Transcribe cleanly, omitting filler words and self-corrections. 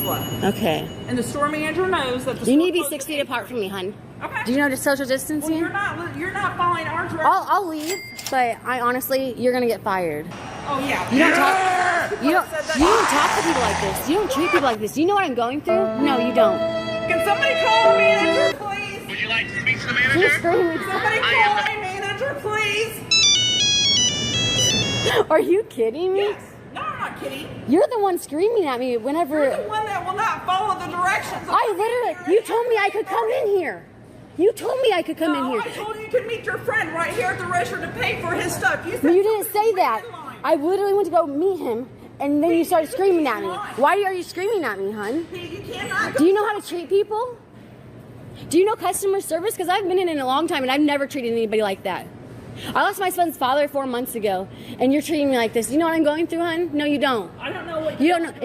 what. Okay. And the store manager knows that the You store need to be closes 6 at feet apart from me, hun. Okay. Do you know the social Well, distancing? you're not following our directions. I'll leave, but I honestly, you're gonna get fired. Oh yeah. You don't talk. You don't talk to people like this. You don't treat people like this. Do you know what I'm going through? No, you don't. Can somebody call a manager, please? Would you like to speak to the You're manager? screaming. Somebody call a manager, please. Are you kidding me? Yes. No, I'm not kidding. You're the one screaming at me whenever. You're the one that will not follow the directions. You told me I could come in here. You told me I could come in No, here. I told you you could meet your friend right here at the register to pay for his stuff. You said You didn't say something that. in line. I literally went to go meet him, and then you started screaming at me. Why are you screaming at me, hun? You cannot go. Do you know how to treat people? Do you know customer service? Because I've been in it a long time, and I've never treated anybody like that. I lost my son's father 4 months ago, and you're treating me like this. You know what I'm going through, hun? No, you don't. I don't know what You don't know.